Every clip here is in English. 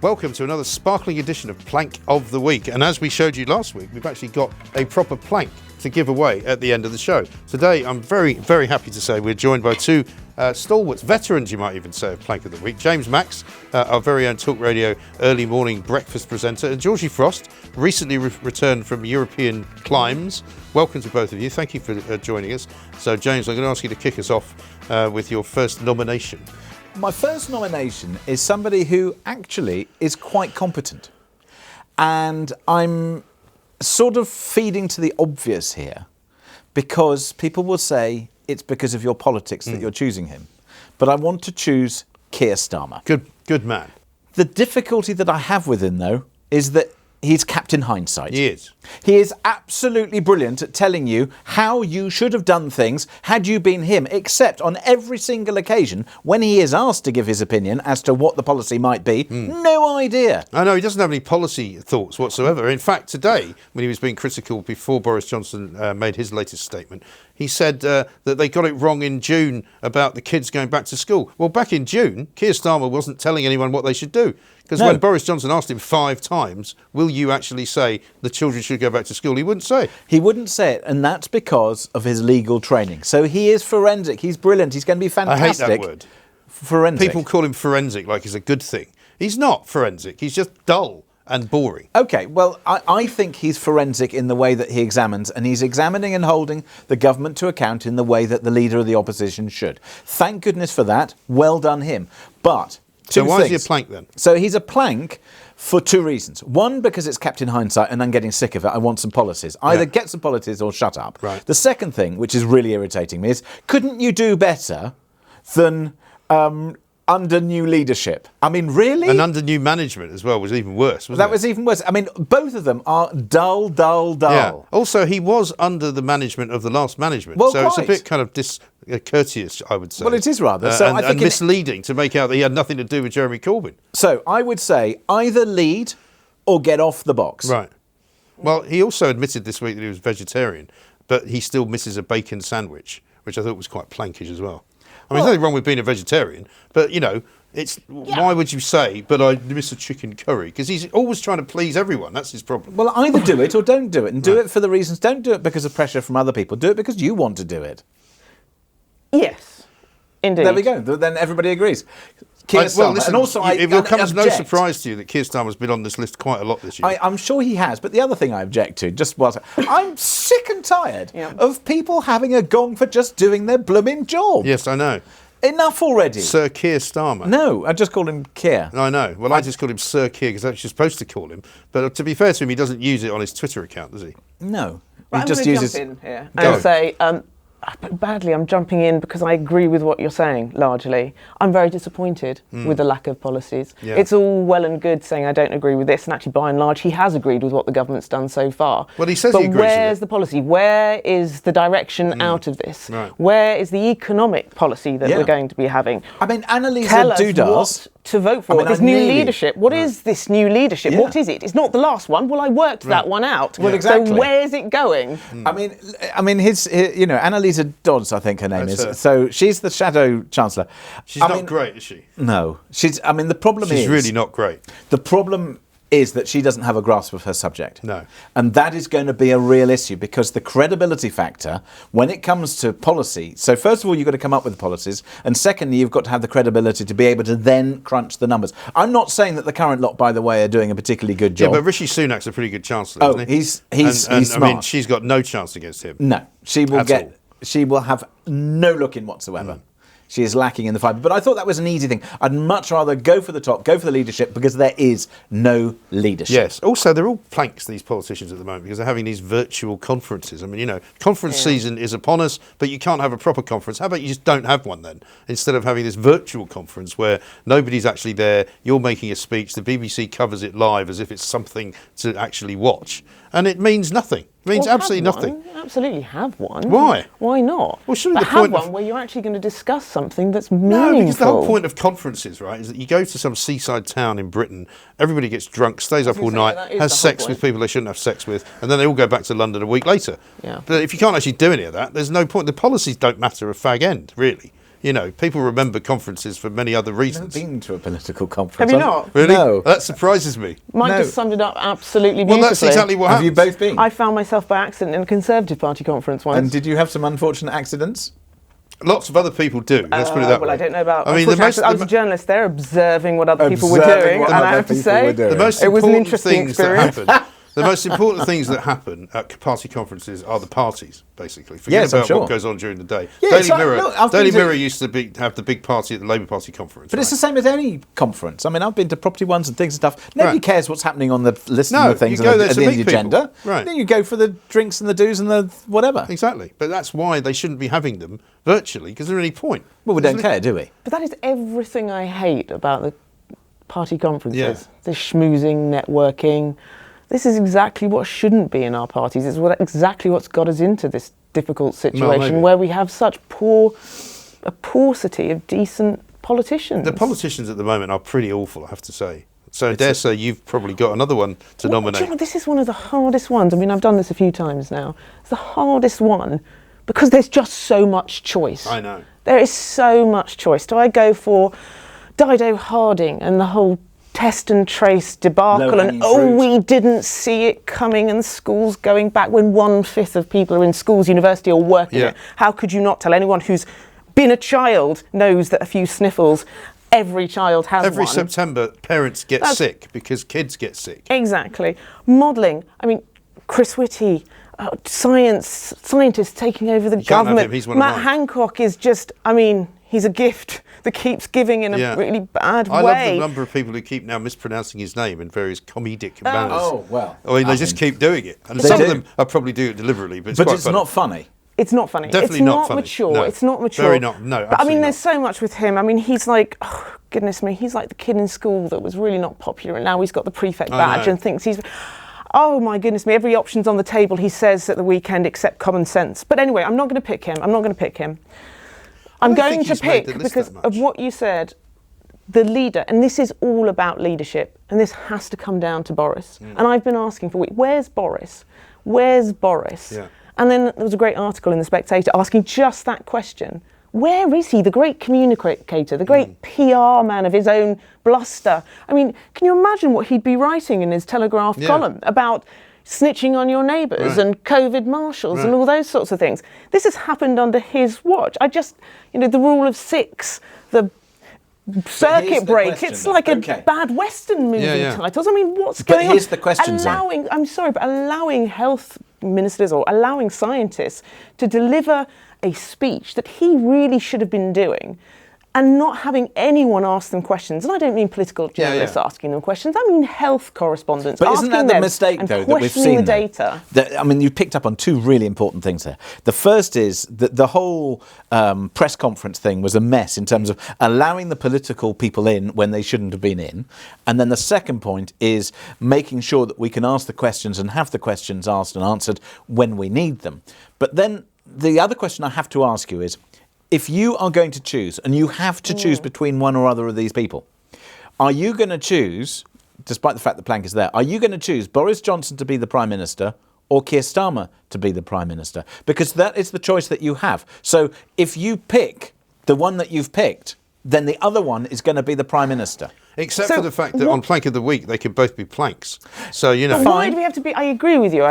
Welcome to another sparkling edition of Plank of the Week. And as we showed you last week, we've actually got a proper plank to give away at the end of the show. Today, I'm very, very happy to say we're joined by two stalwarts, veterans, you might even say, of Plank of the Week. James Max, our very own Talk Radio early morning breakfast presenter, and Georgie Frost, recently returned from European climes. Welcome to both of you. Thank you for joining us. So, James, I'm going to ask you to kick us off with your first nomination. My first nomination is somebody who actually is quite competent. And I'm sort of feeding to the obvious here because people will say it's because of your politics that you're choosing him. But I want to choose Keir Stammer. Good man. The difficulty that I have with him, though, is that he's Captain Hindsight. He is. He is absolutely brilliant at telling you how you should have done things had you been him, except on every single occasion when he is asked to give his opinion as to what the policy might be, no idea. I know, he doesn't have any policy thoughts whatsoever. In fact, today, when he was being critical before Boris Johnson made his latest statement, he said that they got it wrong in June about the kids going back to school. Well, back in June, Keir Starmer wasn't telling anyone what they should do. Because when Boris Johnson asked him 5 times, will you actually say the children should go back to school, he wouldn't say it. He wouldn't say it, and that's because of his legal training. So he is forensic. He's brilliant. He's going to be fantastic. I hate that word. Forensic. People call him forensic like it's a good thing. He's not forensic. He's just dull and boring. OK, well, I think he's forensic in the way that he examines, and he's examining and holding the government to account in the way that the leader of the opposition should. Thank goodness for that. Well done him. But so why is he a plank then? So he's a plank for 2 reasons. One, because it's Captain Hindsight and I'm getting sick of it. I want some policies. Either get some policies or shut up. Right. The second thing, which is really irritating me, is couldn't you do better than under new leadership? I mean, really? And under new management as well was even worse, wasn't it? That was even worse. I mean, both of them are dull. Yeah. Also, he was under the management of the last management. Well, so quite. It's a bit kind of discourteous, I would say. Well, it is rather. And misleading to make out that he had nothing to do with Jeremy Corbyn. So I would say either lead or get off the box. Right. Well, he also admitted this week that he was vegetarian, but he still misses a bacon sandwich, which I thought was quite plankish as well. I mean, there's nothing wrong with being a vegetarian, but, you know, why would you say, but I miss a chicken curry? Because he's always trying to please everyone. That's his problem. Well, either do it or don't do it. And do it for the reasons. Don't do it because of pressure from other people. Do it because you want to do it. Yes, indeed. There we go. Then everybody agrees. Keir Starmer. Listen, and also, it will come as no surprise to you that Keir Starmer's been on this list quite a lot this year. I'm sure he has. But the other thing I object to, I'm sick and tired of people having a gong for just doing their blooming job. Yes, I know. Enough already. Sir Keir Starmer. No, I just called him Keir. I know. Well, I just called him Sir Keir because that's what you're supposed to call him. But to be fair to him, he doesn't use it on his Twitter account, does he? No. Right, he just uses. Jump in here and say, badly, I'm jumping in because I agree with what you're saying, largely. I'm very disappointed with the lack of policies. Yeah. It's all well and good saying I don't agree with this, and actually, by and large, he has agreed with what the government's done so far. Well, he says but he agrees where's with it. the policy? Where is the direction out of this? Right. Where is the economic policy that we're going to be having? I mean, Annalisa Tell us Dudas. what to vote for. This new leadership. What is this new leadership? Yeah. What is it? It's not the last one. Well, I worked that one out. Well, exactly. So where's it going? I mean, his Annalisa Dodds, I think her name That's is. her. So she's the Shadow Chancellor. She's not great, is she? No, the problem is she's really not great. The problem is that she doesn't have a grasp of her subject. No. And that is going to be a real issue because the credibility factor, when it comes to policy, so first of all, you've got to come up with policies, and secondly, you've got to have the credibility to be able to then crunch the numbers. I'm not saying that the current lot, by the way, are doing a particularly good job. Yeah, but Rishi Sunak's a pretty good chancellor, isn't he? He's smart. I mean, she's got no chance against him. No, she will have no look in whatsoever. She is lacking in the fibre. But I thought that was an easy thing. I'd much rather go for the top, go for the leadership, because there is no leadership. Yes. Also, they're all planks, these politicians at the moment, because they're having these virtual conferences. I mean, you know, conference season is upon us, but you can't have a proper conference. How about you just don't have one then? Instead of having this virtual conference where nobody's actually there, you're making a speech, the BBC covers it live as if it's something to actually watch. And it means nothing. It means absolutely nothing. Absolutely have one. Why? Why not? Well, surely but the have point one where you're actually going to discuss something that's meaningful. No, because the whole point of conferences, right, is that you go to some seaside town in Britain, everybody gets drunk, stays up all night, has sex with people they shouldn't have sex with, and then they all go back to London a week later. Yeah. But if you can't actually do any of that, there's no point. The policies don't matter a fag end, really. You know, people remember conferences for many other I've reasons. never been to a political conference. Have you not? Really? No. That surprises me. Mike No. just summed it up absolutely Well, beautifully. that's exactly what Have happens. you both been? I found myself by accident in a Conservative Party conference once. And did you have some unfortunate accidents? Lots of other people do. Let's put it that way. Well, I don't know about. I mean, I was a journalist there, observing what other people were Observing doing, what and I other have to people say, were doing. The most it was an important interesting things that experience. happen. The most important things that happen at party conferences are the parties, basically. Forget Yes, I'm about sure. what goes on during the day. Yeah, Daily it's like- Mirror, look, I've Daily been to- Mirror used to have the big party at the Labour Party conference. But it's the same as any conference. I mean, I've been to property ones and things and stuff. Nobody Right. cares what's happening on the list No, of the things you go and there at to the end of meet the agenda. people. Right. Then you go for the drinks and the do's and the whatever. Exactly. But that's why they shouldn't be having them virtually, because there's any point. Well, we don't care, do we? But that is everything I hate about the party conferences. Yeah. The schmoozing, networking. This is exactly what shouldn't be in our parties. It's exactly what's got us into this difficult situation maybe. where we have such a paucity of decent politicians. The politicians at the moment are pretty awful, I have to say. So I dare say you've probably got another one to Well, nominate. do you know, this is one of the hardest ones. I mean, I've done this a few times now. It's the hardest one because there's just so much choice. I know. There is so much choice. Do I go for Dido Harding and the whole test and trace debacle Low-hanging and fruit. we didn't see it coming and schools going back when 1/5 of people are in schools, university or working Yeah. it? How could you not tell? Anyone who's been a child knows that a few sniffles, every child has Every one. September, parents get sick because kids get sick. Exactly. Modelling. I mean, Chris Whitty, scientists taking over the You can't have government. him, he's one of Matt mine. Hancock is just, I mean, he's a gift that keeps giving in a Yeah. really bad I love way. the number of people who keep now mispronouncing his name in various comedic manners. Oh, well. I mean, they just keep doing it. And They some of do. them I probably do it deliberately, but it's But quite it's funny. not funny. It's not funny. Definitely it's not funny. mature. No. It's not mature. Very not. No, But I absolutely mean, not. there's so much with him. I mean, he's like, oh, goodness me, he's like the kid in school that was really not popular, and now he's got the prefect I badge know. and thinks he's. Oh my goodness me! Every option's on the table. He says at the weekend, except common sense. But anyway, I'm not going to pick him. I'm going don't going think to he's made pick the list because that of much. what you said. The leader, and this is all about leadership, and this has to come down to Boris. And I've been asking for weeks, where's Boris? Where's Boris? Yeah. And then there was a great article in The Spectator asking just that question. Where is he, the great communicator, the great PR man of his own bluster? I mean, can you imagine what he'd be writing in his Telegraph Yeah. column about snitching on your neighbours Right. and COVID marshals and Right. all those sorts of things? This has happened under his watch. The rule of six, the circuit the break. question It's then. like a Okay. bad Western movie Yeah, yeah. titles. I mean, what's But going on? here's the question, Sam. Allowing health ministers or allowing scientists to deliver a speech that he really should have been doing and not having anyone ask them questions. And I don't mean political Yeah, journalists yeah. asking them questions. I mean health correspondents But asking isn't that the them mistake, and though, that we've questioning seen? the though? data. I mean, you picked up on two really important things there. The first is that the whole press conference thing was a mess in terms of allowing the political people in when they shouldn't have been in. And then the second point is making sure that we can ask the questions and have the questions asked and answered when we need them. But then the other question I have to ask you is, if you are going to choose, and you have to choose between one or other of these people, are you going to choose, despite the fact that Plank is there, are you going to choose Boris Johnson to be the Prime Minister or Keir Starmer to be the Prime Minister? Because that is the choice that you have. So if you pick the one that you've picked, then the other one is going to be the Prime Minister. Except So for the fact that on Plank of the Week, they could both be planks. So, you know. But why do we have to be? I agree with you.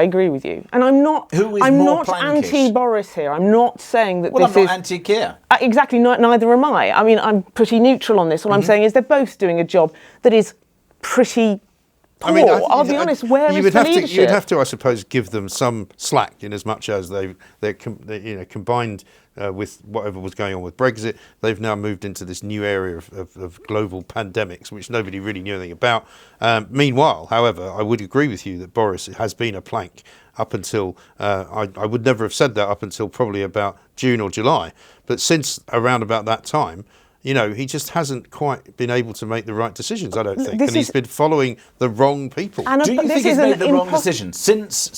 And I'm not. Who is I'm more not plankish? anti-Boris here. I'm not saying that Well, this I'm is not anti-Keir. Exactly. Neither am I. I mean, I'm pretty neutral on this. What I'm saying is they're both doing a job that is pretty poor. I'll be honest. Where is the leadership? You'd have to, I suppose, give them some slack in as much as they're combined with whatever was going on with Brexit. They've now moved into this new area of global pandemics, which nobody really knew anything about. Meanwhile, however, I would agree with you that Boris has been a plank up until, I would never have said that up until probably about June or July. But since around about that time, you know, he just hasn't quite been able to make the right decisions, I don't think. This And he's is- been following the wrong people. Do you think he's made the wrong decision? Since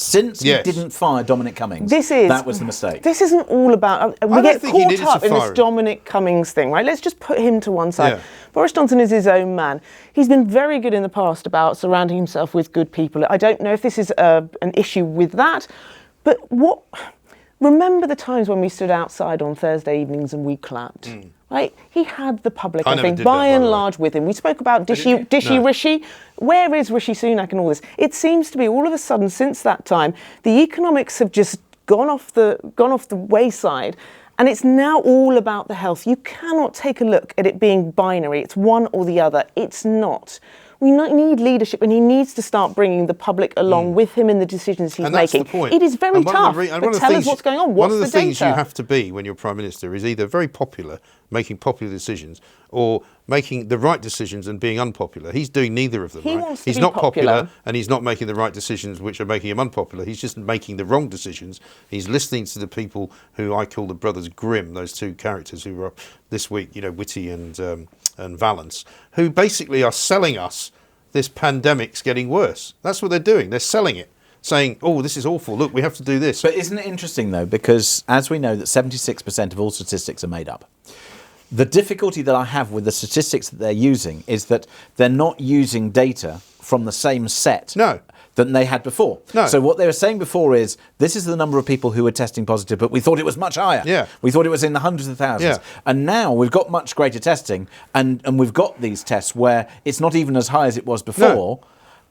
Yes. he didn't fire Dominic Cummings, That was the mistake. This isn't all about. We don't get think he caught needed up to in this fire him. Dominic Cummings thing, right? Let's just put him to one side. Yeah. Boris Johnson is his own man. He's been very good in the past about surrounding himself with good people. I don't know if this is an issue with that, but remember the times when we stood outside on Thursday evenings and we clapped? right? He had the public, I I never think, did that, by by the and way. large with him. We spoke about Dishy No. Rishi. Where is Rishi Sunak and all this? It seems to be all of a sudden since that time, the economics have just gone off the wayside. And it's now all about the health. You cannot take a look at it being binary. It's one or the other. It's not. We need leadership, and he needs to start bringing the public along with him in the decisions he's And that's making. the point. It is very And one of tough, the re- and but one of the tell us things- what's going on. One What's of the the things data? you have to be when you're Prime Minister is either very popular, making popular decisions, or making the right decisions and being unpopular. He's doing neither of them. He right? wants to He's be not popular, popular. and he's not making the right decisions which are making him unpopular. He's just making the wrong decisions. He's listening to the people who I call the Brothers Grimm, those two characters who were up this week, Whitty and Valance, who basically are selling us this pandemic's getting worse. That's what they're doing. They're selling it, saying, oh, this is awful. Look, we have to do this. But isn't it interesting, though, because as we know that 76% of all statistics are made up. The difficulty that I have with the statistics that they're using is that they're not using data from the same set than they had before. No. So what they were saying before is, this is the number of people who were testing positive, but we thought it was much higher. Yeah. We thought it was in the hundreds of thousands. Yeah. And now we've got much greater testing, and we've got these tests where it's not even as high as it was before,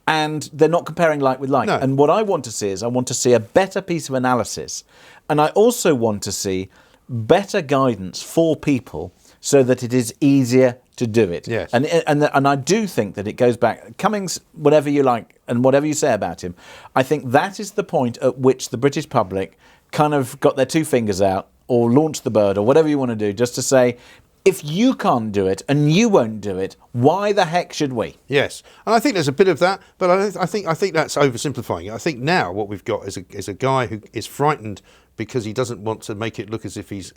and they're not comparing like with like. No. And what I want to see is, I want to see a better piece of analysis, and I also want to see better guidance for people so that it is easier to do it. Yes. And I do think that it goes back, Cummings, whatever you like and whatever you say about him, I think that is the point at which the British public kind of got their two fingers out or launched the bird or whatever you want to do, just to say, if you can't do it and you won't do it, why the heck should we? Yes, and I think there's a bit of that, but I think that's oversimplifying it. I think now what we've got is a guy who is frightened because he doesn't want to make it look as if he's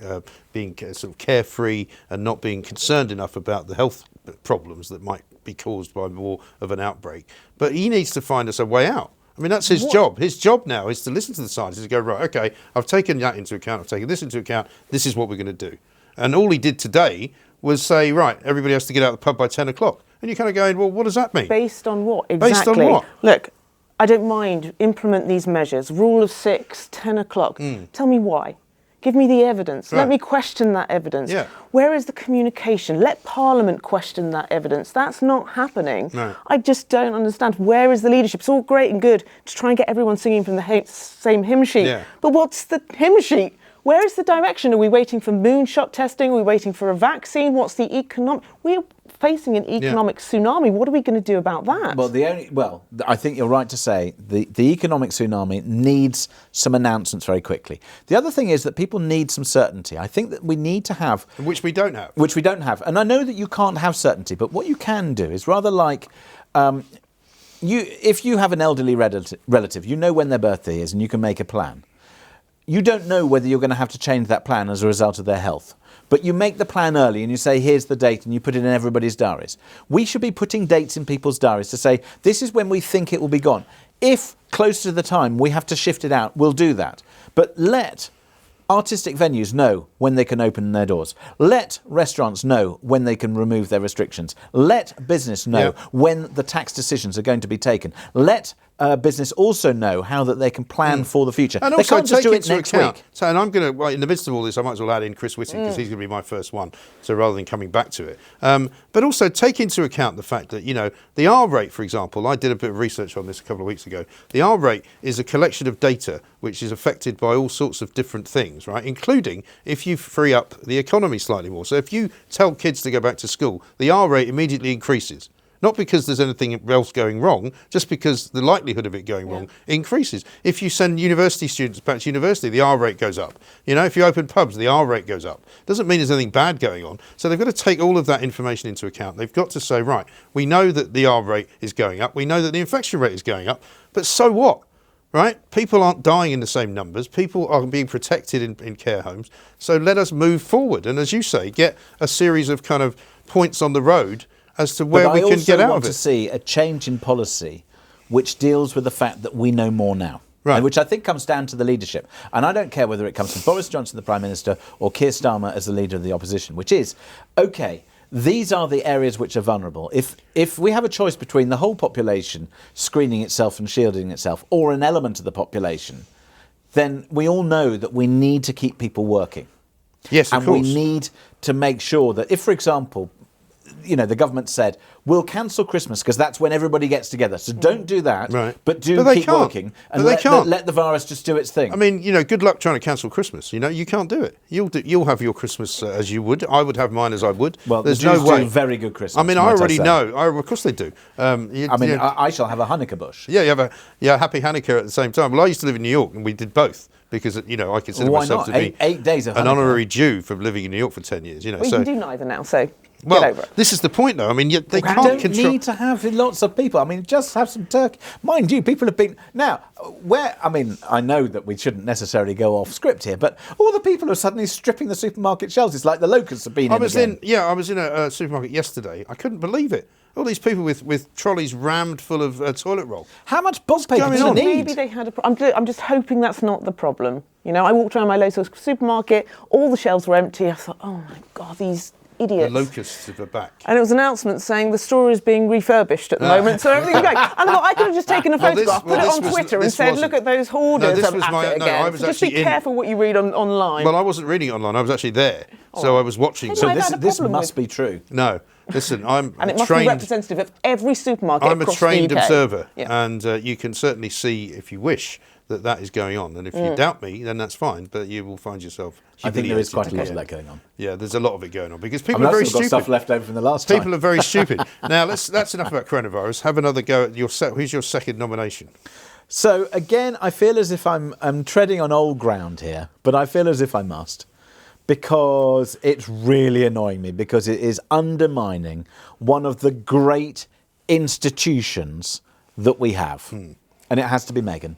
being sort of carefree and not being concerned enough about the health problems that might be caused by more of an outbreak. But he needs to find us a way out. I mean, that's his job. His job now is to listen to the scientists and go, right, okay, I've taken that into account, I've taken this into account, this is what we're going to do. And all he did today was say, right, everybody has to get out of the pub by 10 o'clock. And you're kind of going, well, what does that mean? Based on what? Exactly. Based on what? Look, I don't mind, implement these measures. Rule of 6, 10 o'clock. Tell me why. Give me the evidence. Right. Let me question that evidence. Yeah. Where is the communication? Let Parliament question that evidence. That's not happening. No. I just don't understand. Where is the leadership? It's all great and good to try and get everyone singing from the same hymn sheet. Yeah. But what's the hymn sheet? Where is the direction? Are we waiting for moonshot testing? Are we waiting for a vaccine? What's the economic... We're facing an economic tsunami. What are we going to do about that? Well, I think you're right to say the economic tsunami needs some announcements very quickly. The other thing is that people need some certainty. I think that we need to have... Which we don't have. Which we don't have. And I know that you can't have certainty, but what you can do is rather like... if you have an elderly relative, you know when their birthday is and you can make a plan. You don't know whether you're going to have to change that plan as a result of their health. But you make the plan early and you say, here's the date, and you put it in everybody's diaries. We should be putting dates in people's diaries to say, this is when we think it will be gone. If close to the time we have to shift it out, we'll do that. But let artistic venues know when they can open their doors. Let restaurants know when they can remove their restrictions. Let business know when the tax decisions are going to be taken. Let business also know how that they can plan for the future. And they also can't just take do it into next account. week. So, and I'm going to, in the midst of all this, I might as well add in Chris Whitty because he's going to be my first one. So rather than coming back to it, but also take into account the fact that the R rate, for example, I did a bit of research on this a couple of weeks ago. The R rate is a collection of data which is affected by all sorts of different things, right? Including if you free up the economy slightly more. So if you tell kids to go back to school, the R rate immediately increases. Not because there's anything else going wrong, just because the likelihood of it going wrong increases. If you send university students back to university, the R rate goes up. If you open pubs, the R rate goes up. Doesn't mean there's anything bad going on. So they've got to take all of that information into account. They've got to say, right, we know that the R rate is going up. We know that the infection rate is going up. But so what? Right? People aren't dying in the same numbers. People are being protected in care homes. So let us move forward. And as you say, get a series of kind of points on the road as to where we can get out of it. I also want to see a change in policy which deals with the fact that we know more now. Right. And which I think comes down to the leadership. And I don't care whether it comes from Boris Johnson, the Prime Minister, or Keir Stammer as the leader of the opposition, which is, OK, these are the areas which are vulnerable. If we have a choice between the whole population screening itself and shielding itself, or an element of the population, then we all know that we need to keep people working. Yes, of and course. we need to make sure that if, for example, the government said, we'll cancel Christmas because that's when everybody gets together. So don't do that, Right. but they keep can't. working and But they can't. let the virus just do its thing. I mean, good luck trying to cancel Christmas. You can't do it. You'll have your Christmas as you would. I would have mine as I would. Well, there's the Jews no way. do very good Christmas. I mean, I might already say. know. Of course they do. I shall have a Hanukkah bush. Yeah, you have a happy Hanukkah at the same time. Well, I used to live in New York, and we did both because I consider Why myself not? to be 8 days of an Hanukkah. honorary Jew from living in New York for 10 years. Well, you can do neither now, so well, get over it. this is the point, though. I mean, they You can't don't control. need to have lots of people. I mean, just have some turkey. Mind you, people have been... Now, I know that we shouldn't necessarily go off script here, but all the people are suddenly stripping the supermarket shelves. It's like the locusts have been I was again. I was in a supermarket yesterday. I couldn't believe it. All these people with trolleys rammed full of toilet roll. How much bog paper going do you on? need? Maybe they had I'm just hoping that's not the problem. I walked around my local supermarket, all the shelves were empty. I thought, oh my God, these The idiots. locusts are back. And it was an announcement saying the store is being refurbished at the moment, so everything's going. And I thought I could have just taken a photograph, put it on Twitter, and said, "Look at those hoarders this at was it again." I was So just be actually careful what you read online. Well, I wasn't reading it online. I was actually there, so I was watching. Maybe So I've this, had a this problem must be true. No, listen, I'm and it must trained. be representative of every supermarket I'm a across trained the UK. observer, Yeah. and you can certainly see, if you wish, that is going on. And if you doubt me, then that's fine. But you will find yourself. I think there is quite a lot humiliated. of that going on. Yeah, there's a lot of it going on because I people mean, are very I've still got stupid. stuff left over from the last time. People are very stupid. Now, that's enough about coronavirus. Have another go at who's your second nomination? So again, I feel as if I'm treading on old ground here, but I feel as if I must, because it's really annoying me, because it is undermining one of the great institutions that we have. And it has to be Meghan.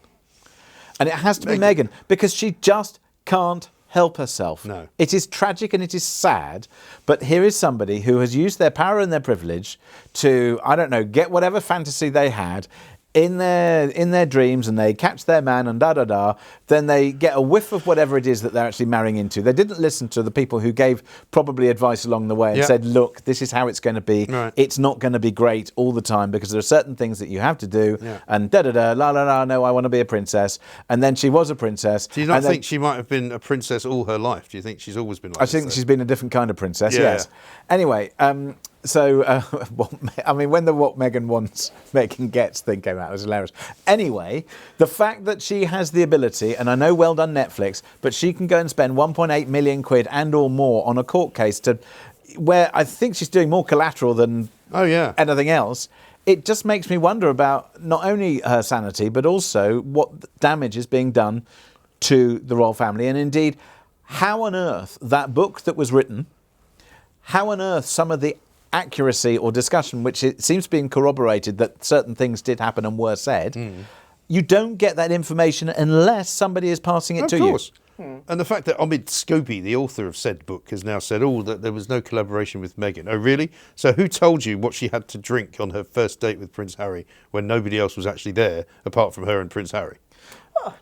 And it has to be Meghan because she just can't help herself. No. It is tragic and it is sad, but here is somebody who has used their power and their privilege to, I don't know, get whatever fantasy they had in their dreams, and they catch their man and da-da-da, then they get a whiff of whatever it is that they're actually marrying into. They didn't listen to the people who gave probably advice along the way and said, look, this is how it's going to be. Right. It's not going to be great all the time because there are certain things that you have to do, and da-da-da, la-la-la, no, I want to be a princess. And then she was a princess. Do you not think she might have been a princess all her life? Do you think she's always been like I this? think she's been a different kind of princess, Yeah. yes. Anyway, so, when the What Meghan Wants, Meghan Gets thing came out, it was hilarious. Anyway, the fact that she has the ability, and I know well done Netflix, but she can go and spend 1.8 million quid and or more on a court case where I think she's doing more collateral than anything else. It just makes me wonder about not only her sanity, but also what damage is being done to the royal family, and indeed, how on earth that book that was written, how on earth some of the accuracy or discussion, which it seems being corroborated that certain things did happen and were said, you don't get that information unless somebody is passing it to you. Of course. And the fact that Omid Scobie, the author of said book, has now said, that there was no collaboration with Meghan. Oh, really? So who told you what she had to drink on her first date with Prince Harry when nobody else was actually there apart from her and Prince Harry?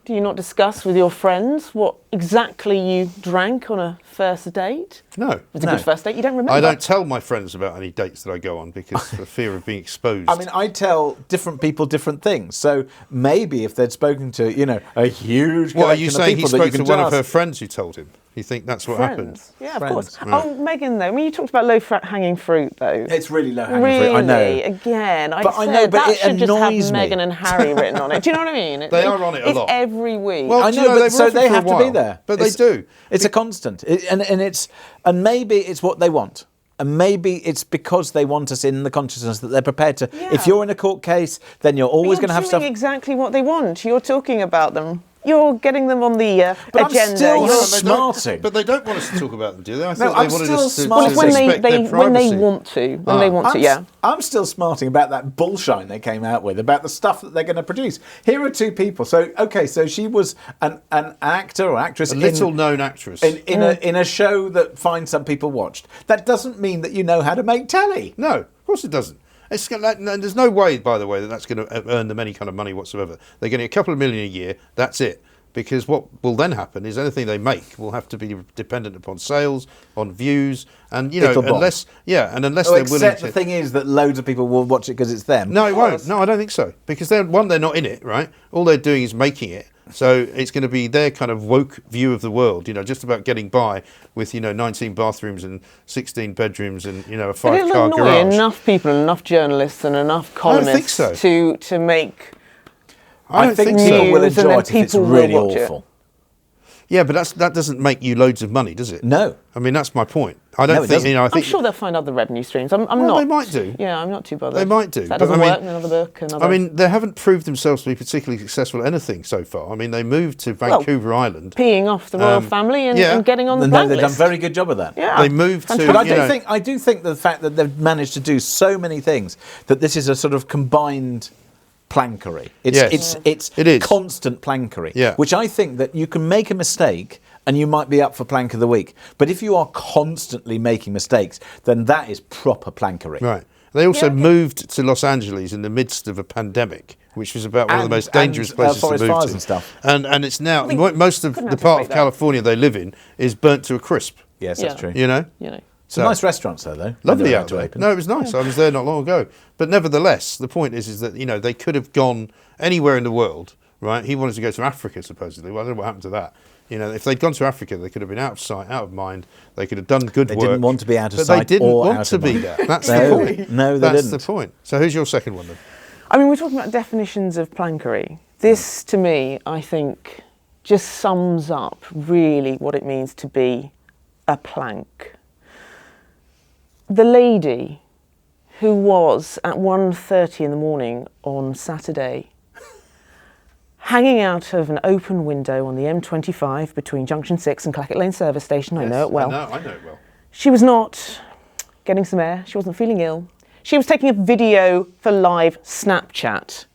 Do you not discuss with your friends what exactly you drank on a first date? No. It was a good first date, you don't remember? I don't tell my friends about any dates that I go on because for fear of being exposed. I mean, I tell different people different things. So maybe if they'd spoken to, a huge What, are collection you of saying he people that spoke you to can one of ask. her friends who told him? You think that's what happened? Yeah, of Friends. course. Right. Oh, Meghan, though, I mean, you talked about low-hanging fruit, though. It's really low-hanging Really, fruit, I know. again, But I said know, but that it should just have annoys me. Meghan and Harry written on it. Do you know what I mean? They are on it a lot. It's every week. Well, I do you know, they but were so off it they for a have to be while, there. But they do. It's a constant, and maybe it's what they want. And maybe it's because they want us in the consciousness that they're prepared to. Yeah. If you're in a court case, then you're always You're going to have doing stuff. exactly what they want. You're talking about them. You're getting them on the But I'm agenda. still You're- smarting. But they don't want us to talk about them, do they? I No, thought I'm they wanted still us to, smart. Well, to it's when respect their when they privacy. want to. When they want to, yeah. I'm still smarting about that bullshine they came out with, about the stuff that they're going to produce. Here are two people. So she was an actor or actress, A little-known actress. in a show that fine some people watched. That doesn't mean that you know how to make telly. No, of course it doesn't. There's no way, by the way, that that's going to earn them any kind of money whatsoever. They're getting a couple of million a year. That's it. Because what will then happen is anything they make will have to be dependent upon sales, on views, and unless they're willing Except to. the thing is that loads of people will watch it because it's them. No, it won't. No, I don't think so. Because they're not in it, right? All they're doing is making it, So it's going to be their kind of woke view of the world, just about getting by with, 19 bathrooms and 16 bedrooms and, a 5-car annoy garage. enough people, enough journalists and enough columnists to make I think people will enjoy it if it's really awful. Yeah, but that doesn't make you loads of money, does it? No. I mean, that's my point. I don't think, I think... I'm sure they'll find other revenue streams. I'm well, not... they might do. Yeah, I'm not too bothered. They might do. If that doesn't work, another book, I mean, they haven't proved themselves to be particularly successful at anything so far. I mean, they moved to Vancouver Island. Peeing off the royal family and getting on the blank they've list. done a very good job of that. Yeah. They moved to... But I do think the fact that they've managed to do so many things, that this is a sort of combined... plankery. It is constant plankery, which I think that you can make a mistake and you might be up for plank of the week. But if you are constantly making mistakes, then that is proper plankery. Right. They also moved to Los Angeles in the midst of a pandemic, which was about one of the most dangerous places to move to. And stuff. And it's now, most of the part of California they live in is burnt to a crisp. Yes, that's true. Some nice restaurants though. Lovely out there. No, it was nice. I was there not long ago. But nevertheless, the point is that, they could have gone anywhere in the world, right? He wanted to go to Africa, supposedly. Well, I don't know what happened to that. If they'd gone to Africa, they could have been out of sight, out of mind. They could have done good work. They didn't want to be out of but sight they didn't or want out to of be mind. there. That's the point. No, they didn't. That's the point. So who's your second one then? I mean, we're talking about definitions of plankery. This, to me, I think, just sums up really what it means to be a plank. The lady who was at 1:30 in the morning on Saturday hanging out of an open window on the M25 between Junction 6 and Clackett Lane Service Station. I know it well. I know it well. She was not getting some air. She wasn't feeling ill. She was taking a video for live Snapchat.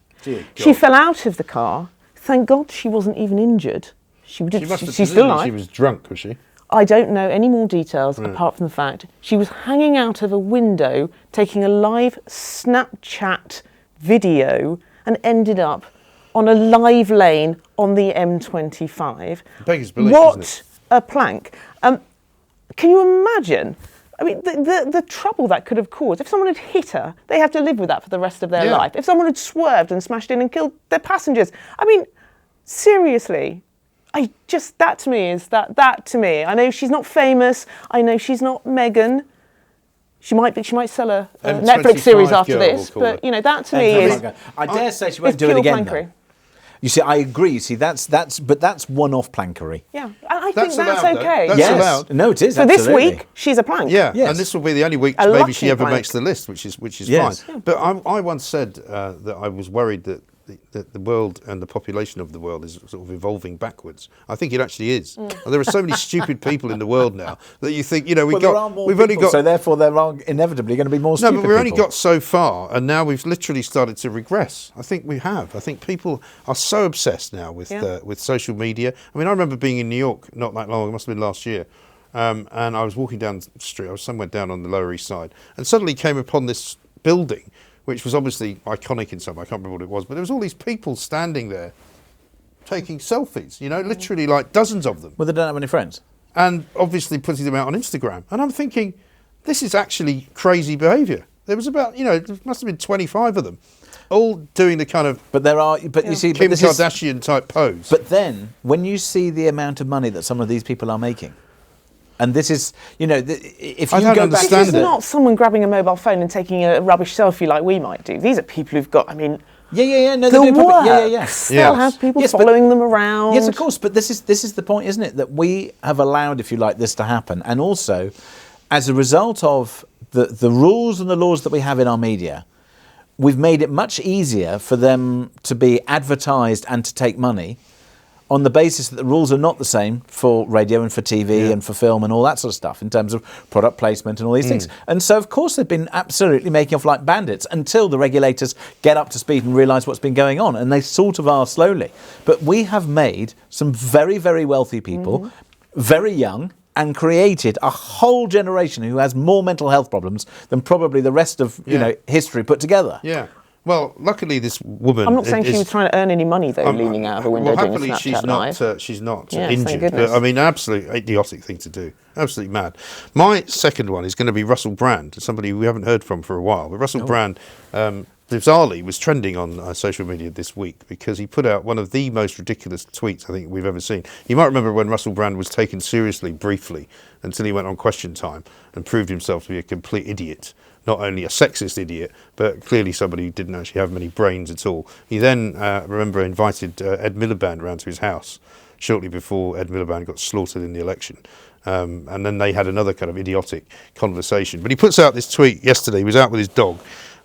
She fell out of the car. Thank God she wasn't even injured. She's still alive. She was drunk, was she? I don't know any more details apart from the fact she was hanging out of a window taking a live Snapchat video and ended up on a live lane on the M25. Beggars belief, what isn't it? a plank. Can you imagine? I mean, the trouble that could have caused. If someone had hit her, they have to live with that for the rest of their life. If someone had swerved and smashed in and killed their passengers. I mean, seriously. That to me. I know she's not famous. I know she's not Meghan. She might sell a Netflix series after this, but that to me is. I dare say she won't do it again. Though. You see, I agree. You see, that's one-off plankery. Yeah, I think that's okay. That's allowed. No, it is. So this week she's a plank. Yeah, and this will be the only week maybe she ever makes the list, which is fine. Yeah. But I once said that I was worried that the world and the population of the world is sort of evolving backwards. I think it actually is. There are so many stupid people in the world now that you think, we've only got... So therefore there are inevitably going to be more stupid people. No, but we've only got so far, and now we've literally started to regress. I think we have. I think people are so obsessed now with social media. I mean, I remember being in New York not that long, it must have been last year, and I was walking down the street, I was somewhere down on the Lower East Side, and suddenly came upon this building which was obviously iconic in some way. I can't remember what it was, but there was all these people standing there taking selfies, literally like dozens of them. Well, they don't have any friends. And obviously putting them out on Instagram. And I'm thinking, this is actually crazy behaviour. There was about, there must have been 25 of them, all doing the kind of you see, Kim Kardashian type pose. But then, when you see the amount of money that some of these people are making, and this is, if you go back... This is not someone grabbing a mobile phone and taking a rubbish selfie like we might do. These are people who've got, no, they do works. They'll have people following them around. Yes, of course, but this is the point, isn't it? That we have allowed, if you like, this to happen. And also, as a result of the rules and the laws that we have in our media, we've made it much easier for them to be advertised and to take money on the basis that the rules are not the same for radio and for TV and for film and all that sort of stuff in terms of product placement and all these things. And so, of course, they've been absolutely making off like bandits until the regulators get up to speed and realise what's been going on. And they sort of are slowly. But we have made some very, very wealthy people, very young, and created a whole generation who has more mental health problems than probably the rest of history put together. Yeah. Well, luckily this woman... I'm not saying she was trying to earn any money, though, leaning out of a window doing a Snapchat live. She's not Yes, injured. But, absolute idiotic thing to do. Absolutely mad. My second one is going to be Russell Brand, somebody we haven't heard from for a while. But Russell Brand, the bizarrely was trending on social media this week because he put out one of the most ridiculous tweets I think we've ever seen. You might remember when Russell Brand was taken seriously briefly until he went on Question Time and proved himself to be a complete idiot. Not only a sexist idiot, but clearly somebody who didn't actually have many brains at all. He then, remember, invited Ed Miliband round to his house shortly before Ed Miliband got slaughtered in the election. And then they had another kind of idiotic conversation. But he puts out this tweet yesterday. He was out with his dog,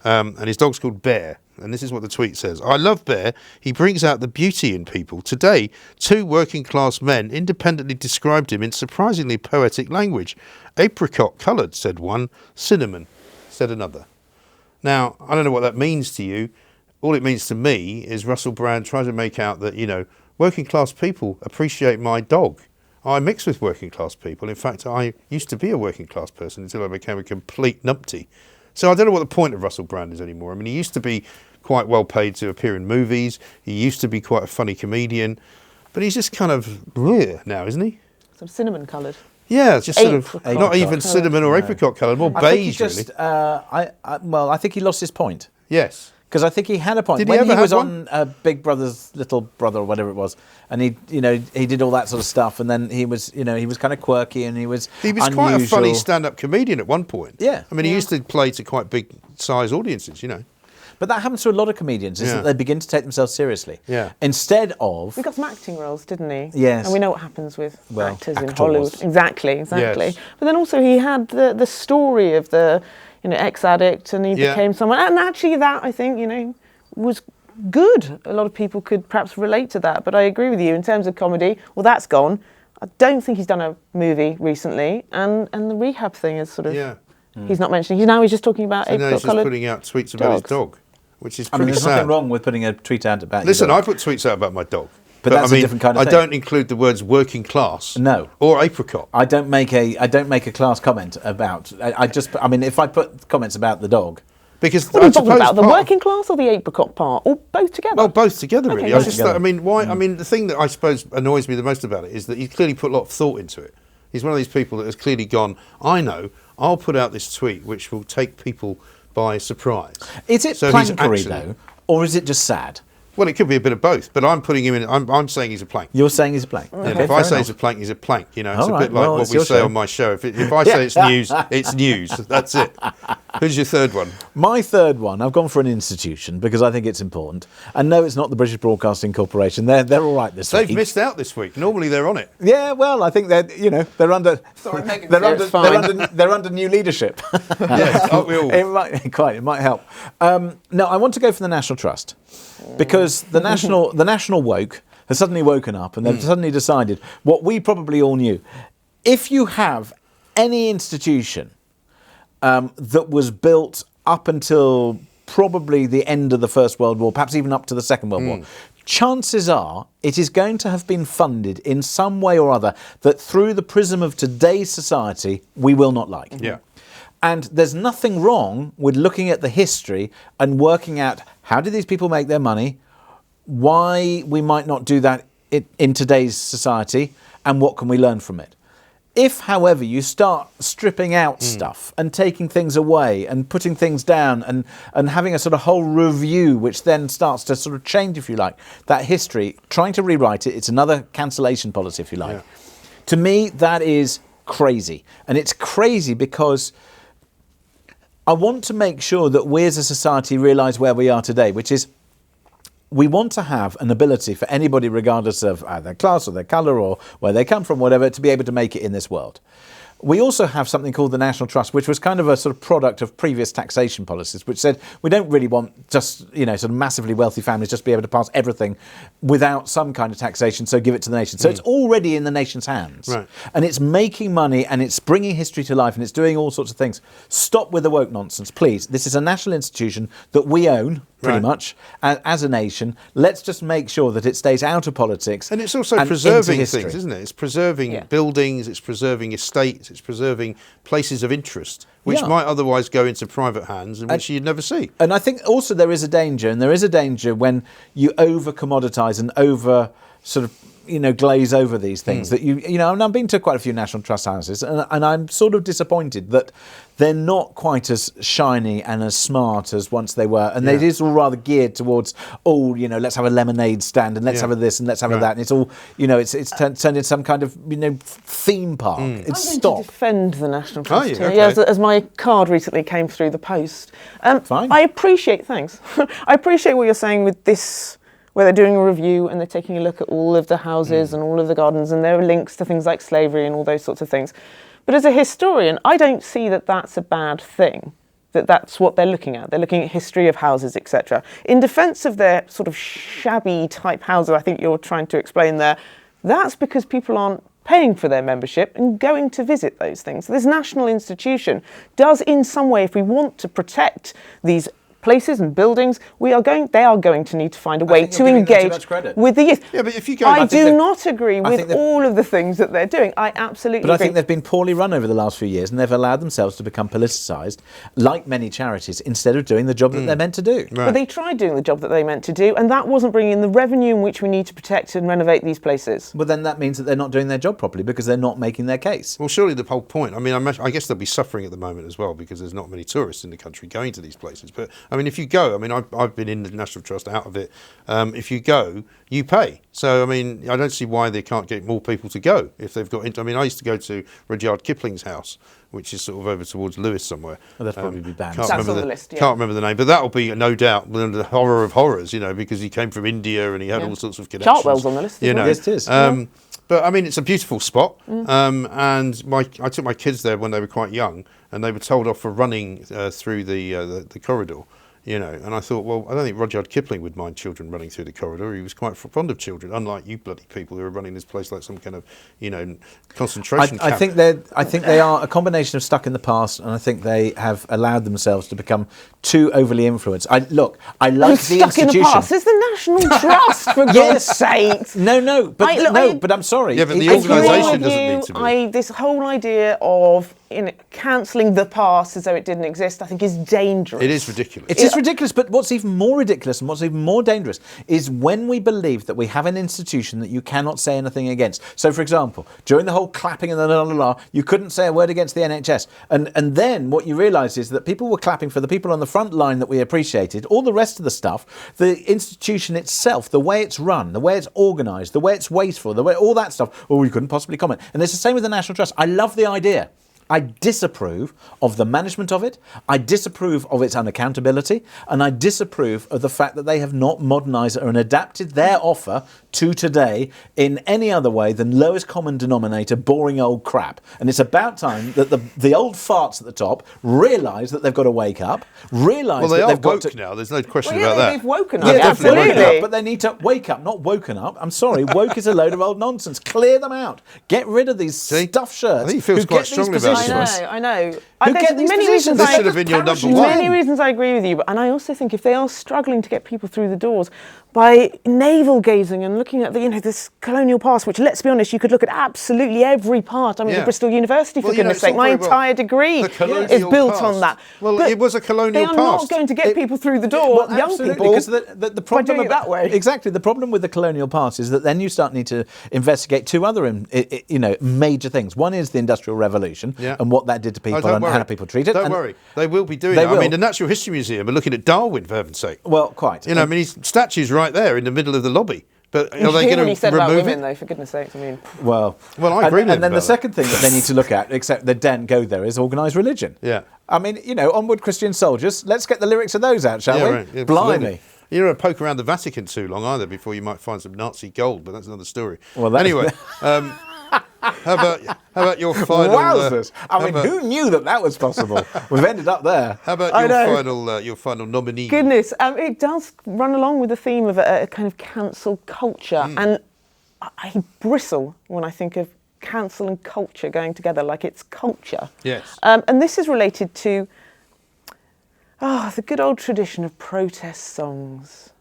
and his dog's called Bear. And this is what the tweet says. I love Bear. He brings out the beauty in people. Today, 2 working class men independently described him in surprisingly poetic language. Apricot coloured, said one. Cinnamon, said another. Now, I don't know what that means to you. All it means to me is Russell Brand trying to make out that, you know, working class people appreciate my dog. I mix with working class people. In fact, I used to be a working class person until I became a complete numpty. So I don't know what the point of Russell Brand is anymore. I mean, he used to be quite well paid to appear in movies. He used to be quite a funny comedian. But he's just kind of now, isn't he? Some cinnamon coloured. Yeah, it's just sort of Apricot not even coloured. cinnamon or apricot coloured, more beige, really. I think he lost his point. Yes. Because I think he had a point. Did he when ever he was have on Big Brother's Little Brother or whatever it was, and he did all that sort of stuff, and then he was kind of quirky and he was quite a funny stand-up comedian at one point. Yeah. I mean, he used to play to quite big size audiences, you know. But that happens to a lot of comedians, is that they begin to take themselves seriously. Yeah. Instead of... He got some acting roles, didn't he? Yes. And we know what happens with actors in actors. Hollywood. Exactly. Yes. But then also he had the story of the, ex-addict, and he became someone. And actually that, I think, was good. A lot of people could perhaps relate to that. But I agree with you, in terms of comedy, well, that's gone. I don't think he's done a movie recently. And the rehab thing is sort of... Yeah. He's not mentioning. He's just talking about So now he's just apricot-coloured putting out tweets about his dogs. dog, which is pretty there's sad. nothing wrong with putting a tweet out about Listen, your I dog. put tweets out about my dog. But that's a different kind of thing. I don't include the words working class. No. Or apricot. I don't make a class comment about... if I put comments about the dog... Because What are I you talking suppose about? The part of- working class or the apricot part? Or both together? Well, both together, Okay, really. both together. The thing that I suppose annoys me the most about it is that he's clearly put a lot of thought into it. He's one of these people that has clearly gone, I know, I'll put out this tweet which will take people by surprise. Is it So he's plankery, actually- though? Or is it just sad? Well, it could be a bit of both, but I'm putting him in, I'm saying he's a plank. You're saying he's a plank. And Okay, if I fair say enough. he's a plank, he's a plank. It's All a right, bit like well, what it's we your say show. on my show. If I say it's news, it's news. That's it. Who's your third one? My third one, I've gone for an institution because I think it's important. And no, it's not the British Broadcasting Corporation. They're all right this They've week. missed out this week. Normally they're on it. Yeah, well, I think they're under they're under new leadership. Yes, aren't we all? It might help. No, I want to go for the National Trust because the national woke has suddenly woken up and they've suddenly decided what we probably all knew. If you have any institution that was built up until probably the end of the First World War, perhaps even up to the Second World War, chances are it is going to have been funded in some way or other that through the prism of today's society we will not like. Yeah. And there's nothing wrong with looking at the history and working out how did these people make their money, why we might not do that in today's society, and what can we learn from it. If, however, you start stripping out stuff and taking things away and putting things down and having a sort of whole review, which then starts to sort of change, if you like, that history, trying to rewrite it, it's another cancellation policy, if you like. Yeah. To me, that is crazy. And it's crazy because I want to make sure that we as a society realise where we are today, which is we want to have an ability for anybody, regardless of their class or their colour or where they come from, whatever, to be able to make it in this world. We also have something called the National Trust, which was kind of a sort of product of previous taxation policies, which said we don't really want just, sort of massively wealthy families just be able to pass everything without some kind of taxation, so give it to the nation. So it's already in the nation's hands. Right. And it's making money and it's bringing history to life and it's doing all sorts of things. Stop with the woke nonsense, please. This is a national institution that we own, pretty much, as a nation. Let's just make sure that it stays out of politics. And it's also and preserving into history. things, isn't it? It's preserving buildings, it's preserving estates, it's preserving places of interest, which might otherwise go into private hands and which you'd never see. And I think also there is a danger when you over-commoditise and over sort of, glaze over these things. That and I've been to quite a few National Trust houses, and I'm sort of disappointed that they're not quite as shiny and as smart as once they were, and it is all rather geared towards let's have a lemonade stand and let's have a this and let's have a that, and it's all it's turned into some kind of theme park. It's I'm going to defend the National Trust here, Okay. as my card recently came through the post. Fine. I appreciate I appreciate what you're saying with this, where they're doing a review and they're taking a look at all of the houses and all of the gardens, and there are links to things like slavery and all those sorts of things. But as a historian, I don't see that that's a bad thing, that's what they're looking at. They're looking at history of houses, etc. In defence of their sort of shabby type houses, I think you're trying to explain there, that's because people aren't paying for their membership and going to visit those things. This national institution does in some way, if we want to protect these places and buildings, they are going to need to find a way to engage with the youth. Yeah, but if you go, I do not agree with all of the things that they're doing. I absolutely But I agree. think they've been poorly run over the last few years, and they've allowed themselves to become politicised, like many charities, instead of doing the job that they're meant to do. But they tried doing the job that they meant to do, and that wasn't bringing in the revenue in which we need to protect and renovate these places. Well, then that means that they're not doing their job properly because they're not making their case. Well, surely the whole point. I mean, I guess they'll be suffering at the moment as well because there's not many tourists in the country going to these places. But I mean, if you go, I've been in the National Trust, out of it. If you go, you pay. So I mean, I don't see why they can't get more people to go if they've got into. I mean, I used to go to Rudyard Kipling's house, which is sort of over towards Lewis somewhere. Well, that'd probably be banned. That's on the list, yeah. Can't remember the name, but that'll be no doubt the horror of horrors, because he came from India and he had all sorts of connections. Chartwell's on the list as well. Yes, it is. But I mean, it's a beautiful spot, and I took my kids there when they were quite young, and they were told off for running through the corridor. And I thought, well, I don't think Rudyard Kipling would mind children running through the corridor. He was quite fond of children, unlike you bloody people who are running this place like some kind of, concentration camp. I think they are a combination of stuck in the past, and I think they have allowed themselves to become too overly influenced. I like the stuck institution. in the past. It's the National Trust, for God's sake. But I'm sorry. Yeah, but the I organisation agree with doesn't you. need to be. This whole idea of cancelling the past as though it didn't exist, I think, is dangerous. It is ridiculous. It is ridiculous, but what's even more ridiculous and what's even more dangerous is when we believe that we have an institution that you cannot say anything against. So, for example, during the whole clapping and the la-la-la, you couldn't say a word against the NHS. And then what you realise is that people were clapping for the people on the front line that we appreciated. All the rest of the stuff, the institution itself, the way it's run, the way it's organised, the way it's wasteful, the way all that stuff, we couldn't possibly comment. And it's the same with the National Trust. I love the idea. I disapprove of the management of it, I disapprove of its unaccountability, and I disapprove of the fact that they have not modernised and adapted their offer to today in any other way than lowest common denominator, boring old crap. And it's about time that the old farts at the top realise that they've got to wake up, realise that they've got to... now, there's no question Well, about that. they've woken up. Yeah, definitely absolutely. woken up. But they need to wake up, not woken up. I'm sorry, woke is a load of old nonsense. Clear them out. Get rid of these stuff shirts. I think he feels who quite get these strongly about positions. I know. Who There's get these many positions? reasons This I- should have been your number one. Many reasons I agree with you, and I also think if they are struggling to get people through the doors by navel gazing and looking at this colonial past, which, let's be honest, you could look at absolutely every part. I mean, Yeah. the Bristol University, for Well, goodness it's sake, all my very well. entire degree The colonial is built past. on that. Well, But it was a colonial they are not past. going to get people through the door, Well, young absolutely, people, because the problem doing it that way. Exactly. The problem with the colonial past is that then you need to investigate two other major things. One is the Industrial Revolution and what that did to people and how people treat it. Don't worry. They will be doing it. I mean, the Natural History Museum are looking at Darwin, for heaven's sake. Well, quite. I mean, his statue's right there in the middle of the lobby. But are they Hear going what he to said about remove women, it? though, for goodness sakes. I mean, Well, I agree with him And then the about second thing that they need to look at, except they don't go there, is organised religion. Yeah. I mean, onward Christian soldiers. Let's get the lyrics of those out, shall we? Right. Yeah, Blimey. absolutely. You don't poke around the Vatican too long either before you might find some Nazi gold, but that's another story. Well, anyway, how about your final? Wowzers! Who knew that was possible? We've ended up there. How about your final nominee? goodness, it does run along with the theme of a kind of cancel culture, and I bristle when I think of cancel and culture going together like it's culture. Yes. And this is related to the good old tradition of protest songs.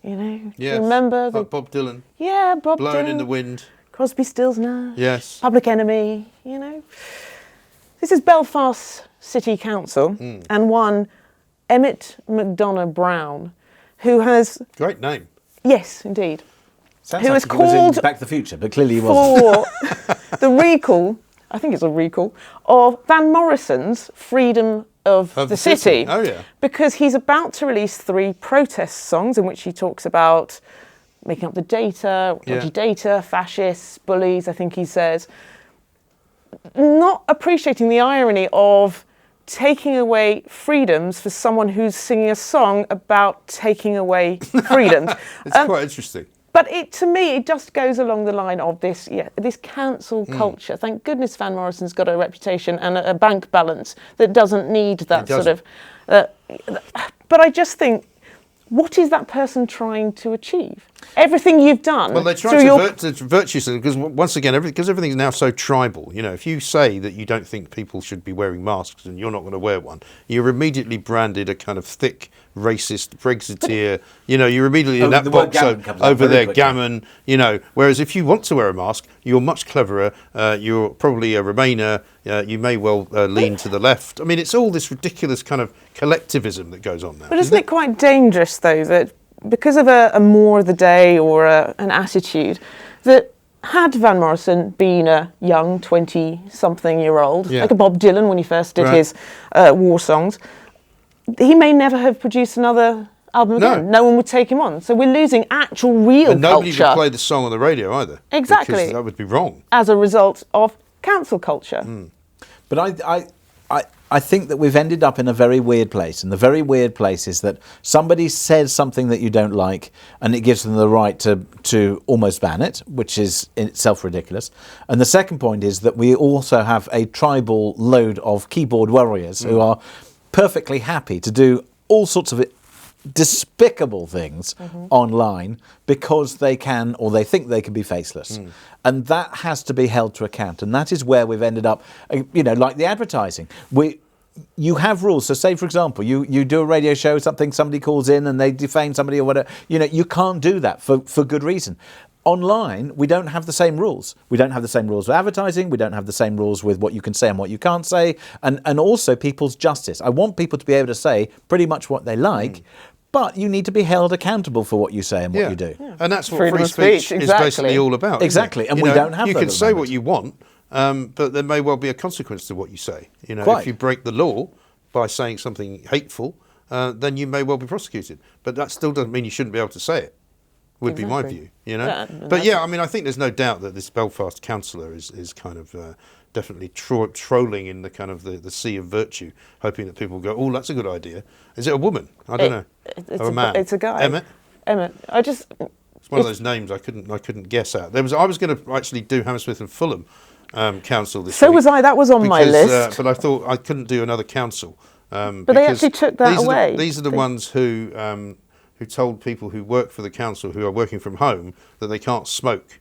Yes. Remember like Bob Dylan. Yeah, Bob Blowing Dylan. in the Wind. Crosby, Stills, Nash. Yes. Public Enemy. This is Belfast City Council and one Emmett McDonough Brown, who has... Great name. Yes, indeed. Sounds who like has he was in called Back to the Future, but clearly he wasn't. for the recall, I think it's a recall, of Van Morrison's Freedom of the City. Oh, yeah. Because he's about to release 3 protest songs in which he talks about making up the data, dodgy data, fascists, bullies, I think he says. Not appreciating the irony of taking away freedoms for someone who's singing a song about taking away freedoms. It's quite interesting. But to me, it just goes along the line of this cancel culture. Thank goodness Van Morrison's got a reputation and a bank balance that doesn't need that sort of... but I just think, what is that person trying to achieve? Everything you've done... Well, they're trying to virtue system, because once again, because everything's now so tribal, if you say that you don't think people should be wearing masks and you're not going to wear one, you're immediately branded a kind of thick, racist, Brexiteer, you're immediately in that box over there, gammon, whereas if you want to wear a mask, you're much cleverer, you're probably a Remainer, you may well lean to the left. I mean, it's all this ridiculous kind of collectivism that goes on now. But isn't it quite dangerous, though, that because of a more of the day or an attitude, that had Van Morrison been a young 20-something-year-old, like a Bob Dylan when he first did his war songs, he may never have produced another album again. No one would take him on. So we're losing actual real and nobody culture. would play the song on the radio either. Exactly. Because that would be wrong. As a result of cancel culture. But I think that we've ended up in a very weird place. And the very weird place is that somebody says something that you don't like and it gives them the right to almost ban it, which is in itself ridiculous. And the second point is that we also have a tribal load of keyboard warriors who are perfectly happy to do all sorts of despicable things online because they can, or they think they can be faceless. And that has to be held to account. And that is where we've ended up, like the advertising. You have rules. So say, for example, you do a radio show, somebody calls in and they defame somebody or whatever. You can't do that for good reason. Online, we don't have the same rules. We don't have the same rules with advertising. We don't have the same rules with what you can say and what you can't say. And also people's justice. I want people to be able to say pretty much what they like, but you need to be held accountable for what you say and what you do. And that's what Freedom free of speech speech, is basically all about. Exactly. And You we know, don't have You that can at the say moment. what you want, but there may well be a consequence to what you say. Quite. If you break the law by saying something hateful, then you may well be prosecuted. But that still doesn't mean you shouldn't be able to say it. Would be my view, But yeah, I mean, I think there's no doubt that this Belfast councillor is kind of definitely trolling in the kind of the sea of virtue, hoping that people go, oh, that's a good idea. Is it a woman? I don't know. Or a man? It's a guy. Emmett. It's one of those names I couldn't guess at. I was going to actually do Hammersmith and Fulham council this week. So was I. That was on my list. But I thought I couldn't do another council. But they actually took that away. These are the ones who told people who work for the council who are working from home that they can't smoke.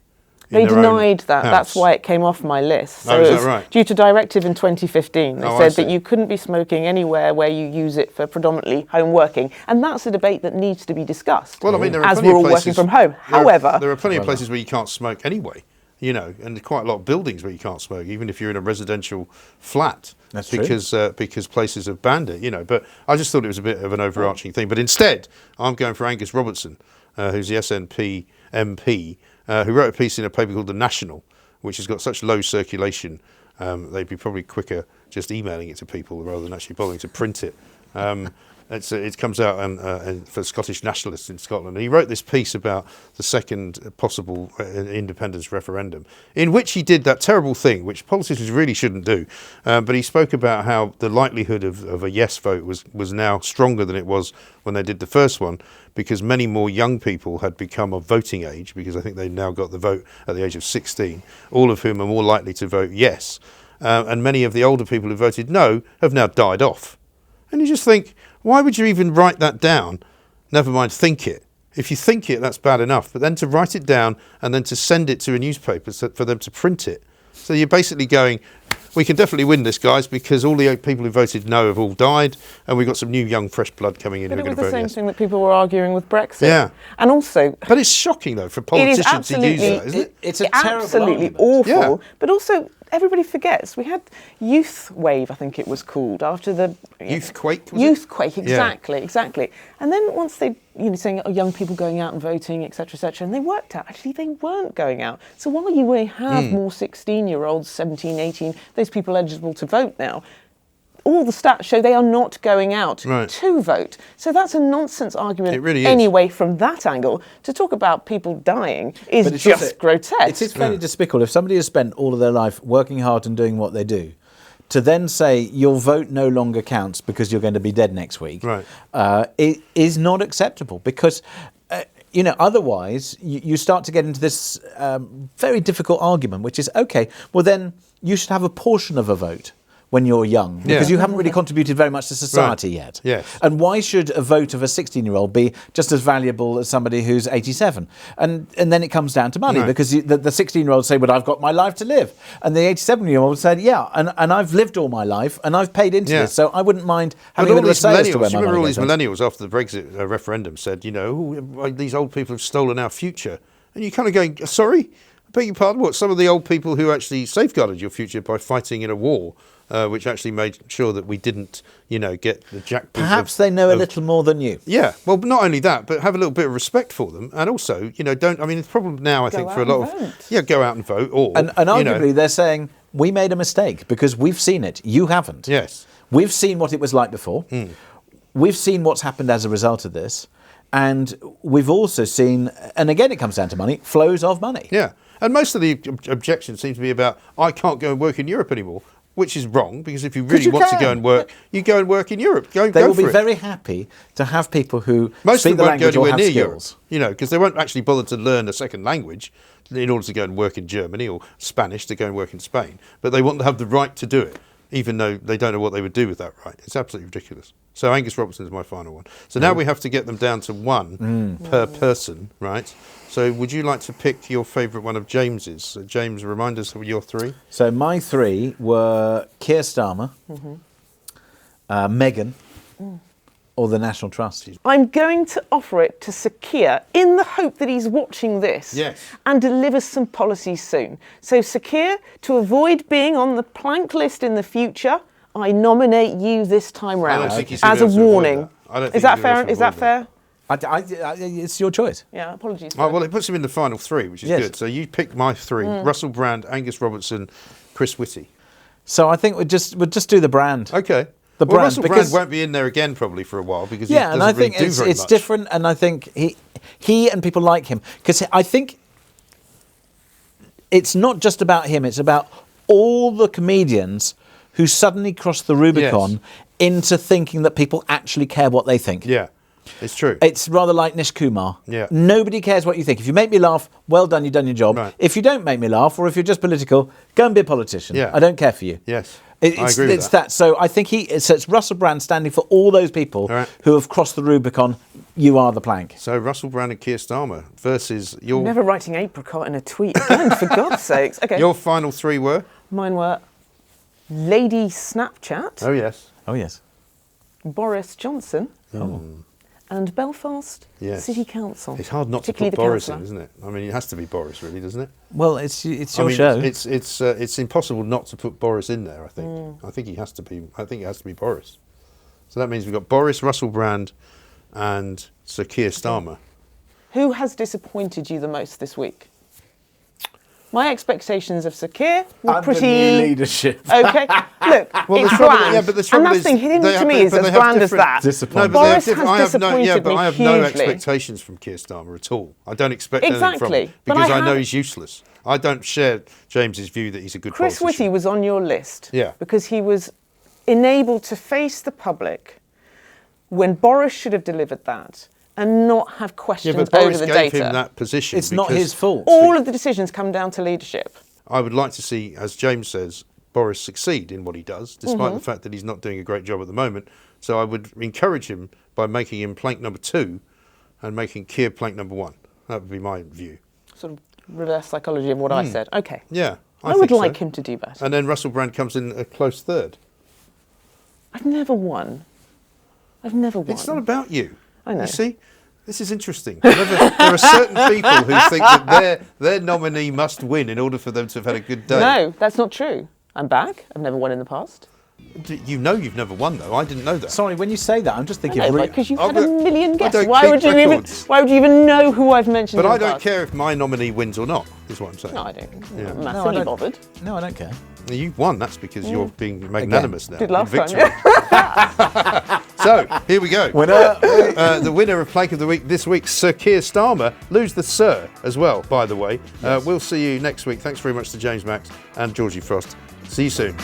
They denied that. That's why it came off my list. So is that right? Due to directive in 2015, they said that you couldn't be smoking anywhere where you use it for predominantly home working, and that's a debate that needs to be discussed. Well, I mean, there are as plenty we're of all places, working from home. However, there are plenty of places where you can't smoke anyway. And quite a lot of buildings where you can't smoke, even if you're in a residential flat. That's because places have banned it, But I just thought it was a bit of an overarching thing. But instead, I'm going for Angus Robertson, who's the SNP MP, who wrote a piece in a paper called The National, which has got such low circulation, they'd be probably quicker just emailing it to people rather than actually bothering to print it. It comes out for Scottish nationalists in Scotland. And he wrote this piece about the second possible independence referendum, in which he did that terrible thing, which politicians really shouldn't do. But he spoke about how the likelihood of a yes vote was now stronger than it was when they did the first one, because many more young people had become of voting age, because I think they've now got the vote at the age of 16, all of whom are more likely to vote yes. And many of the older people who voted no have now died off. And you just think, why would you even write that down? Never mind think it. If you think it, that's bad enough. But then to write it down and then to send it to a newspaper for them to print it. So you're basically going, we can definitely win this, guys, because all the people who voted no have all died, and we've got some new, young, fresh blood coming in who are going to vote yes. But it was the same thing that people were arguing with Brexit. Yeah. And also... But it's shocking, though, for politicians to use that, isn't it? It's a terrible absolutely argument. awful. Yeah. But also, everybody forgets we had Youth Wave, I think it was called, after the Youthquake, was Youth it? Quake, exactly. And then once they, saying young people going out and voting, etc., and they worked out actually they weren't going out. So while you may have more 16-year-olds, 17, 18, those people eligible to vote now, all the stats show they are not going out to vote. So that's a nonsense argument. It really is. Anyway, from that angle, to talk about people dying is just grotesque. It is fairly despicable. If somebody has spent all of their life working hard and doing what they do, to then say your vote no longer counts because you're going to be dead next week, it is not acceptable because... otherwise you start to get into this very difficult argument, which is, okay, well then you should have a portion of a vote when you're young, because you haven't really contributed very much to society yet. Yes. And why should a vote of a 16-year-old be just as valuable as somebody who's 87? And then it comes down to money, because the 16-year-olds say, well, I've got my life to live. And the 87-year-old said, yeah, and I've lived all my life, and I've paid into this, so I wouldn't mind having a bit of a say as to where my money remember all goes. these millennials after the Brexit referendum said, these old people have stolen our future. And you're kind of going, sorry? I beg your pardon? What, some of the old people who actually safeguarded your future by fighting in a war, which actually made sure that we didn't, get the jackboot. Perhaps they know a little more than you. Yeah, well, not only that, but have a little bit of respect for them, and also, the problem now, I think, for a lot of go out and vote, or and arguably they're saying we made a mistake because we've seen it. You haven't. Yes, we've seen what it was like before. We've seen what's happened as a result of this, and we've also seen, and again, it comes down to money, flows of money. Yeah, and most of the objections seem to be about I can't go and work in Europe anymore. Which is wrong, because if you really want to go and work, you go and work in Europe. They will be very happy to have people who speak the language or have skills. Because they won't actually bother to learn a second language in order to go and work in Germany, or Spanish to go and work in Spain. But they want to have the right to do it, even though they don't know what they would do with that right. It's absolutely ridiculous. So Angus Robertson is my final one. So now we have to get them down to one per person, right? So would you like to pick your favourite one of James's? So James, remind us of your three. So my three were Keir Starmer, Meghan, or the National Trust. I'm going to offer it to Sir Keir in the hope that he's watching this and delivers some policies soon. So Sir Keir, to avoid being on the plank list in the future, I nominate you this time round as a warning. Is that fair? Is that fair? It's your choice. Yeah, apologies. Well, it puts him in the final three, which is good. So you picked my three: Russell Brand, Angus Robertson, Chris Whitty. So I think we'd just do the Brand. Okay. Russell Brand won't be in there again probably for a while because he doesn't really do very much. It's different, and I think he and people like him, because I think it's not just about him; it's about all the comedians who suddenly cross the Rubicon into thinking that people actually care what they think. Yeah. It's true. It's rather like Nish Kumar. Yeah. Nobody cares what you think. If you make me laugh, well done, you've done your job. Right. If you don't make me laugh, or if you're just political, go and be a politician. Yeah. I don't care for you. Yes. I agree with that. So I think it's Russell Brand standing for all those people who have crossed the Rubicon. You are the plank. So Russell Brand and Keir Starmer versus your... I'm never writing apricot in a tweet again, for God's sakes. Okay. Your final three were? Mine were Lady Snapchat. Oh, yes. Oh, yes. Boris Johnson. And Belfast City Council. It's hard not to put Boris in, isn't it? I mean, it has to be Boris, really, doesn't it? Well, it's your show. It's impossible not to put Boris in there. I think. I think it has to be Boris. So that means we've got Boris, Russell Brand, and Sir Keir Starmer. Who has disappointed you the most this week? My expectations of Sir Keir were and pretty... the new leadership. Okay, look, it's bland. But the trouble and that's the thing, him to me is as bland as that. Disappointing. Boris has disappointed me I have hugely. no expectations from Keir Starmer at all. I don't expect anything from him because I know he's useless. I don't share James's view that he's a good politician. Chris Whitty was on your list Yeah. because he was enabled to face the public when Boris should have delivered that and not have questions but Boris over the gave data. him that position. It's not his fault. All of the decisions come down to leadership. I would like to see, as James says, Boris succeed in what he does, despite the fact that he's not doing a great job at the moment. So I would encourage him by making him plank number 2 and making Keir plank number 1. That would be my view. Sort of reverse psychology of what I said. Okay. Yeah. I would like him to do better. And then Russell Brand comes in a close third. I've never won. It's not about you. I know. You see? This is interesting. There are certain people who think that their nominee must win in order for them to have had a good day. No, that's not true. I'm back. I've never won in the past. You know you've never won, though. I didn't know that. Sorry, when you say that, I'm just thinking. Because you've had a million guests. don't Why keep would records. Why would you even know who I've mentioned? But in I the don't past? care if my nominee wins or not, is what I'm saying. No, I don't. Yeah. I'm massively bothered. No, I don't care. You've won. That's because you're being magnanimous now. Did last in time, victory. So, here we go. Winner. The winner of Plank of the Week this week, Sir Keir Stammer. Lose the Sir as well, by the way. Yes. We'll see you next week. Thanks very much to James Max and Georgie Frost. See you soon.